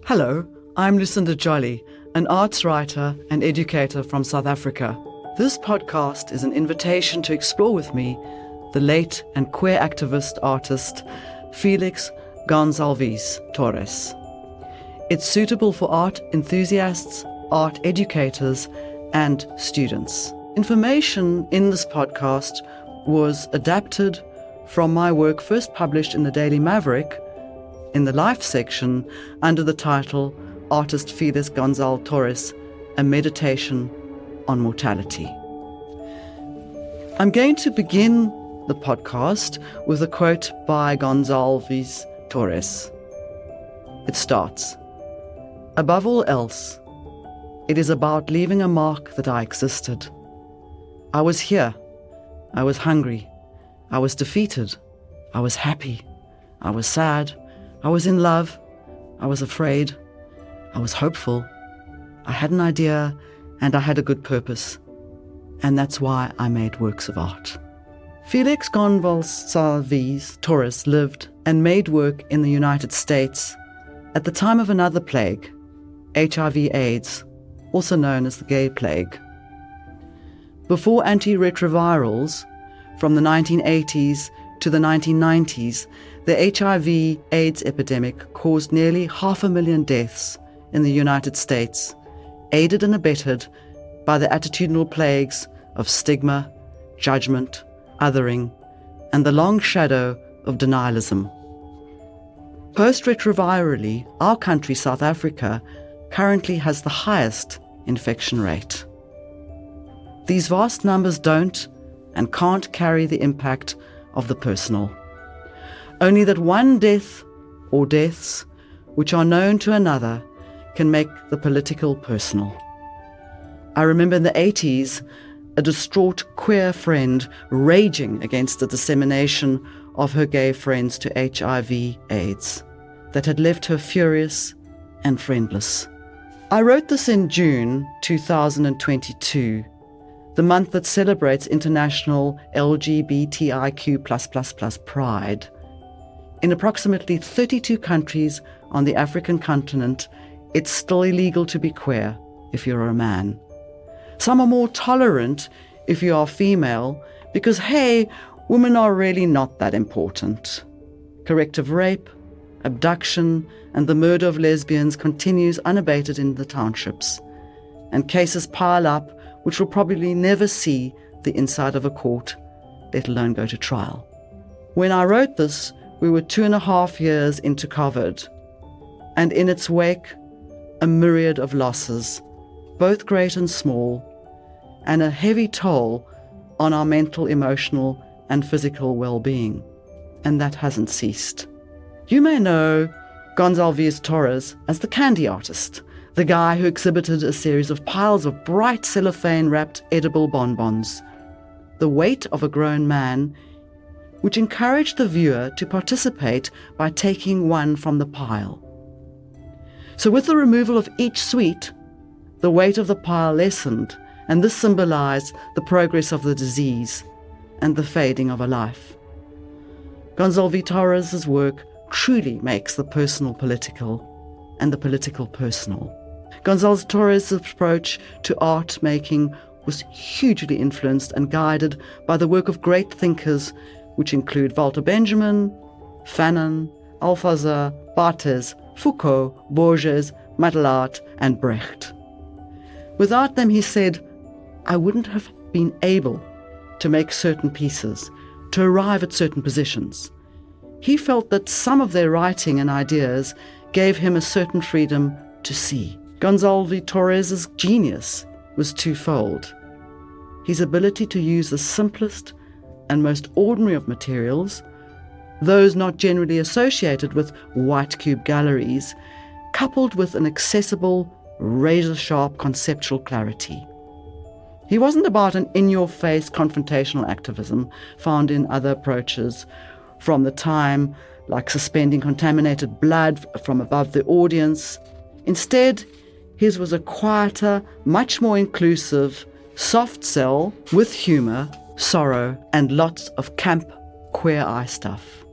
Hello, I'm Lucinda Jolly, an arts writer and educator from South Africa. This podcast is an invitation to explore with me the late and queer activist artist Félix González-Torres. It's suitable for art enthusiasts, art educators, and students. Information in this podcast was adapted from my work first published in the Daily Maverick in the Life section under the title Artist Félix González-Torres, A Meditation on Mortality. I'm going to begin the podcast with a quote by González-Torres. It starts, "Above all else, it is about leaving a mark that I existed. I was here. I was hungry. I was defeated. I was happy. I was sad. I was in love. I was afraid. I was hopeful. I had an idea and I had a good purpose. And that's why I made works of art." Félix González-Torres lived and made work in the United States at the time of another plague, HIV/AIDS, also known as the gay plague. Before antiretrovirals, from the 1980s to the 1990s, the HIV/AIDS epidemic caused nearly 500,000 deaths in the United States, aided and abetted by the attitudinal plagues of stigma, judgment, othering, and the long shadow of denialism. Post-retrovirally, our country, South Africa, currently has the highest infection rate. These vast numbers don't and can't carry the impact of the personal. Only that one death or deaths, which are known to another, can make the political personal. I remember in the 80s, a distraught queer friend raging against the dissemination of her gay friends to HIV/AIDS that had left her furious and friendless. I wrote this in June 2022, the month that celebrates International LGBTIQ+++ Pride. In approximately 32 countries on the African continent, it's still illegal to be queer if you're a man. Some are more tolerant if you are female because, hey, women are really not that important. Corrective rape, abduction, and the murder of lesbians continues unabated in the townships, and cases pile up which will probably never see the inside of a court, let alone go to trial. When I wrote this, we were 2.5 years into COVID, and in its wake, a myriad of losses, both great and small, and a heavy toll on our mental, emotional, and physical well-being, and that hasn't ceased. You may know González-Torres as the candy artist, the guy who exhibited a series of piles of bright cellophane-wrapped edible bonbons, the weight of a grown man, which encouraged the viewer to participate by taking one from the pile. So with the removal of each sweet, the weight of the pile lessened, and this symbolized the progress of the disease and the fading of a life. González-Torres' work truly makes the personal political and the political personal. González-Torres' approach to art making was hugely influenced and guided by the work of great thinkers, which include Walter Benjamin, Fanon, Althusser, Barthes, Foucault, Borges, Madelart, and Brecht. Without them, he said, I wouldn't have been able to make certain pieces, to arrive at certain positions. He felt that some of their writing and ideas gave him a certain freedom to see. González-Torres' genius was twofold. His ability to use the simplest and most ordinary of materials, those not generally associated with white cube galleries, coupled with an accessible, razor-sharp conceptual clarity. He wasn't about an in-your-face confrontational activism found in other approaches from the time, like suspending contaminated blood from above the audience. Instead, his was a quieter, much more inclusive, soft sell with humour, sorrow, and lots of camp, queer eye stuff.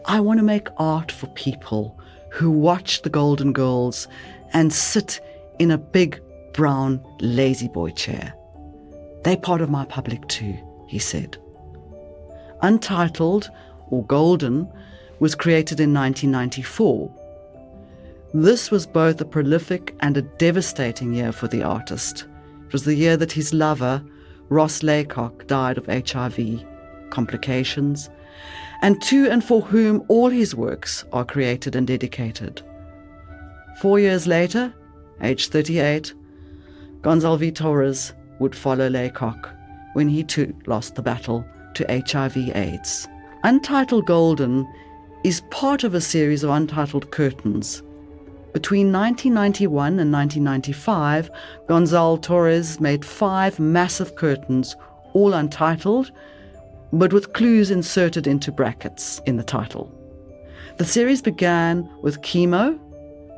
I want to make art for people who watch the Golden Girls and sit in a big brown lazy boy chair. They're part of my public too, he said. Untitled, or Golden, was created in 1994. This was both a prolific and a devastating year for the artist. It was the year that his lover, Ross Laycock, died of HIV complications, and to and for whom all his works are created and dedicated. 4 years later, aged 38, González-Torres would follow Laycock when he too lost the battle to HIV/AIDS. Untitled Golden is part of a series of untitled curtains. Between 1991 and 1995, González-Torres made 5 massive curtains, all untitled, but with clues inserted into brackets in the title. The series began with chemo,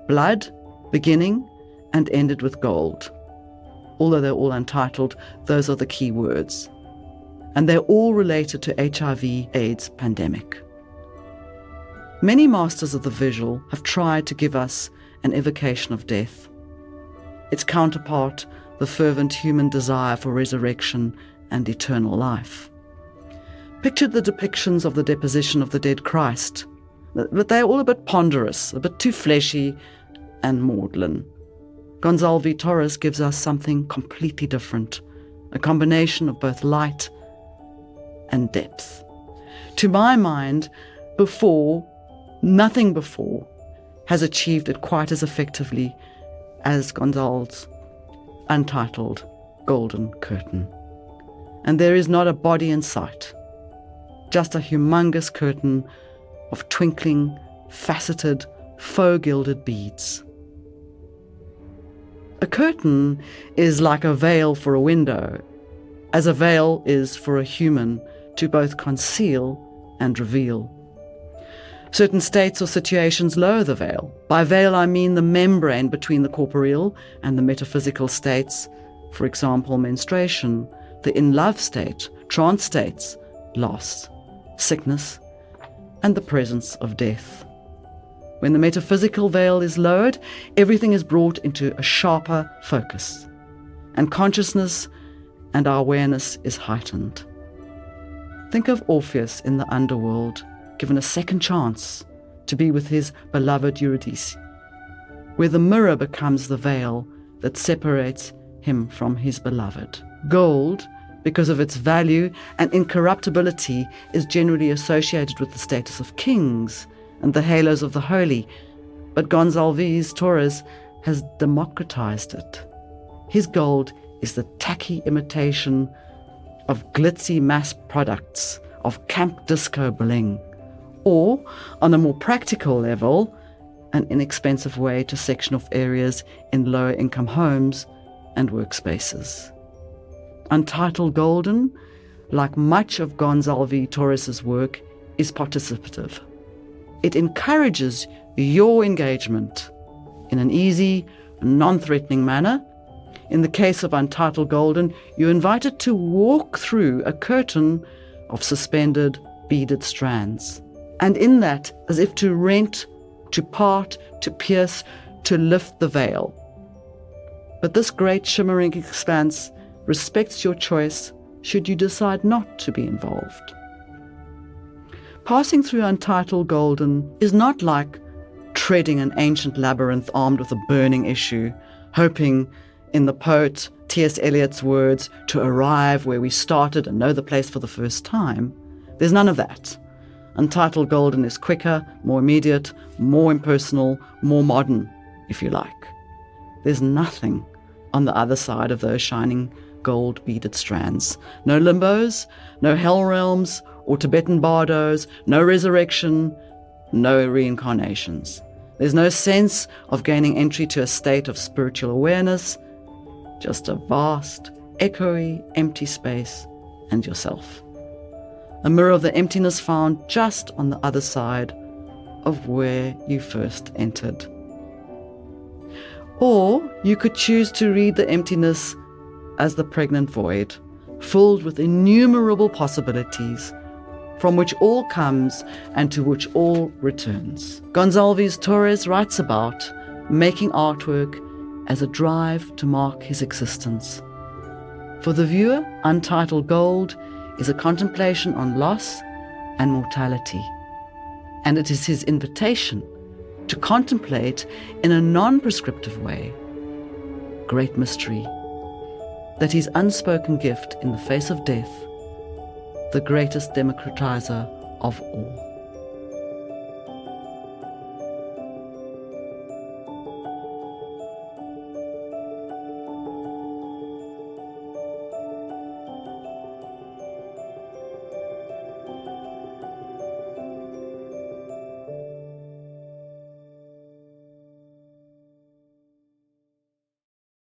blood, beginning, and ended with gold. Although they're all untitled, those are the key words. And they're all related to HIV/AIDS pandemic. Many masters of the visual have tried to give us an evocation of death. Its counterpart, the fervent human desire for resurrection and eternal life. Pictured the depictions of the deposition of the dead Christ, but they're all a bit ponderous, a bit too fleshy and maudlin. González-Torres gives us something completely different, a combination of both light and depth. To my mind, nothing before has achieved it quite as effectively as González's untitled Golden Curtain. And there is not a body in sight, just a humongous curtain of twinkling, faceted, faux-gilded beads. A curtain is like a veil for a window, as a veil is for a human to both conceal and reveal. Certain states or situations lower the veil. By veil I mean the membrane between the corporeal and the metaphysical states, for example, menstruation, the in-love state, trance states, loss, sickness, and the presence of death. When the metaphysical veil is lowered, everything is brought into a sharper focus, and consciousness and our awareness is heightened. Think of Orpheus in the underworld, given a second chance to be with his beloved Eurydice, where the mirror becomes the veil that separates him from his beloved. Gold, because of its value and incorruptibility, is generally associated with the status of kings and the halos of the holy, but González-Torres has democratized it. His gold is the tacky imitation of glitzy mass products, of camp disco bling, or, on a more practical level, an inexpensive way to section off areas in lower income homes and workspaces. Untitled Golden, like much of González-Torres' work, is participative. It encourages your engagement in an easy, non-threatening manner. In the case of Untitled Golden, you're invited to walk through a curtain of suspended, beaded strands. And in that, as if to rent, to part, to pierce, to lift the veil. But this great shimmering expanse respects your choice should you decide not to be involved. Passing through Untitled Golden is not like treading an ancient labyrinth armed with a burning issue, hoping, in the poet T.S. Eliot's words, to arrive where we started and know the place for the first time. There's none of that. Untitled Golden is quicker, more immediate, more impersonal, more modern, if you like. There's nothing on the other side of those shining gold-beaded strands. No limbos, no hell realms or Tibetan bardos, no resurrection, no reincarnations. There's no sense of gaining entry to a state of spiritual awareness, just a vast, echoey, empty space and yourself. A mirror of the emptiness found just on the other side of where you first entered. Or you could choose to read the emptiness as the pregnant void, filled with innumerable possibilities, from which all comes and to which all returns. González-Torres writes about making artwork as a drive to mark his existence. For the viewer, Untitled Gold is a contemplation on loss and mortality, and it is his invitation to contemplate in a non-prescriptive way great mystery, that his unspoken gift in the face of death, the greatest democratizer of all.